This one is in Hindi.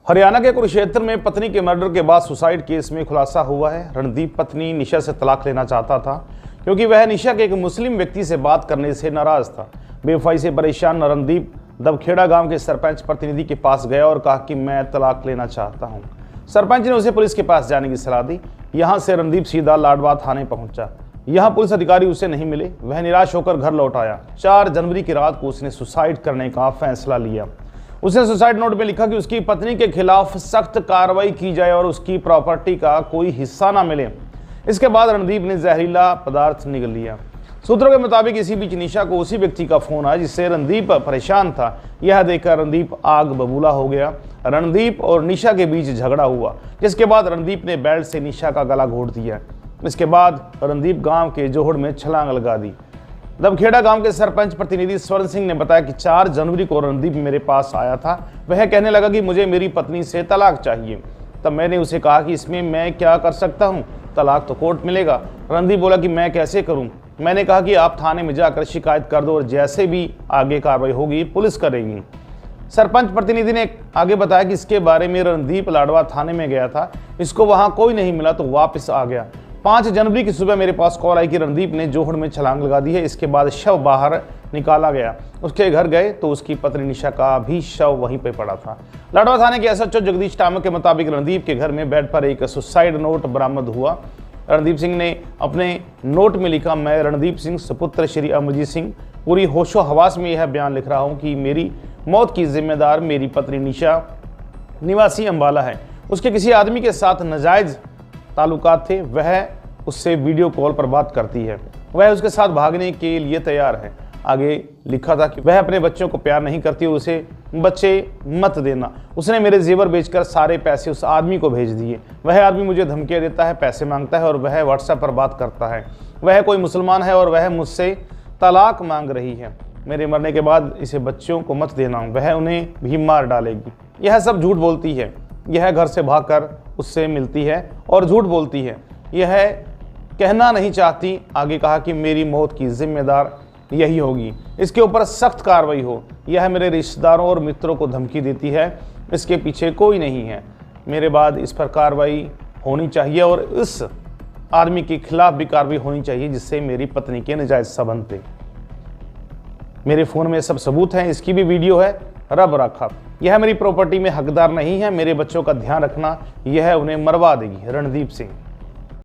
हरियाणा के कुरुक्षेत्र में पत्नी के मर्डर के बाद सुसाइड केस में खुलासा हुआ है। रणदीप पत्नी निशा से तलाक लेना चाहता था क्योंकि वह निशा के एक मुस्लिम व्यक्ति से बात करने से नाराज था। बेवफाई से परेशान रणदीप दबखेड़ा गांव के सरपंच प्रतिनिधि के पास गया और कहा कि मैं तलाक लेना चाहता हूं। सरपंच ने उसे पुलिस के पास जाने की सलाह दी। यहां से रणदीप सीधा लाडवा थाने पहुंचा। यहां पुलिस अधिकारी उसे नहीं मिले। वह निराश होकर घर लौट आया। 4 जनवरी की रात को उसने सुसाइड करने का फैसला लिया। उसने सुसाइड नोट में लिखा कि उसकी पत्नी के खिलाफ सख्त कार्रवाई की जाए और उसकी प्रॉपर्टी का कोई हिस्सा ना मिले। इसके बाद रणदीप ने जहरीला पदार्थ निगल लिया। सूत्रों के मुताबिक इसी बीच निशा को उसी व्यक्ति का फोन आया जिससे रणदीप परेशान था। यह देखकर रणदीप आग बबूला हो गया। रणदीप और निशा के बीच झगड़ा हुआ, जिसके बाद रणदीप ने बेल्ट से निशा का गला घोट दिया। इसके बाद रणदीप गांव के जोहड़ में छलांग लगा दी। दबखेड़ा गांव के सरपंच प्रतिनिधि स्वर्ण सिंह ने बताया कि 4 जनवरी को रणदीप मेरे पास आया था। वह कहने लगा कि मुझे मेरी पत्नी से तलाक चाहिए। तब मैंने उसे कहा कि इसमें मैं क्या कर सकता हूं, तलाक तो कोर्ट मिलेगा। रणदीप बोला कि मैं कैसे करूं। मैंने कहा कि आप थाने में जाकर शिकायत कर दो और जैसे भी आगे कार्रवाई होगी पुलिस करेगी। सरपंच प्रतिनिधि ने आगे बताया कि इसके बारे में रणदीप लाडवा थाने में गया था। इसको वहां कोई नहीं मिला तो वापस आ गया। 5 जनवरी की सुबह मेरे पास कॉल आई कि रणदीप ने जोहड़ में छलांग लगा दी है। इसके बाद शव बाहर निकाला गया। उसके घर गए तो उसकी पत्नी निशा का भी शव वहीं पर पड़ा था। लाडवा थाने के एसएचओ जगदीश टामक के मुताबिक रणदीप के घर में बेड पर एक सुसाइड नोट बरामद हुआ। रणदीप सिंह ने अपने नोट में लिखा, मैं रणदीप सिंह सुपुत्र श्री अमरजीत सिंह पूरी होशो हवास में यह बयान लिख रहा हूं कि मेरी मौत की जिम्मेदार मेरी पत्नी निशा निवासी अंबाला है। उसके किसी आदमी के साथ नाजायज ताल्लुकात थे। वह उससे वीडियो कॉल पर बात करती है। वह उसके साथ भागने के लिए तैयार है। आगे लिखा था कि वह अपने बच्चों को प्यार नहीं करती और उसे बच्चे मत देना। उसने मेरे जेवर बेचकर सारे पैसे उस आदमी को भेज दिए। वह आदमी मुझे धमकियां देता है, पैसे मांगता है और वह व्हाट्सएप पर बात करता है। वह कोई मुसलमान है और वह मुझसे तलाक मांग रही है। मेरे मरने के बाद इसे बच्चों को मत देना, वह उन्हें भी मार डालेगी। यह सब झूठ बोलती है। यह घर से भागकर उससे मिलती है और झूठ बोलती है। यह कहना नहीं चाहती। आगे कहा कि मेरी मौत की जिम्मेदार यही होगी। इसके ऊपर सख्त कार्रवाई हो। यह मेरे रिश्तेदारों और मित्रों को धमकी देती है। इसके पीछे कोई नहीं है। मेरे बाद इस पर कार्रवाई होनी चाहिए और इस आदमी के खिलाफ भी कार्रवाई होनी चाहिए जिससे मेरी पत्नी के नाजायज संबंध थे। मेरे फ़ोन में सब सबूत हैं। इसकी भी वीडियो है। रब रखा, यह मेरी प्रॉपर्टी में हकदार नहीं है। मेरे बच्चों का ध्यान रखना, यह उन्हें मरवा देगी। रणदीप सिंह।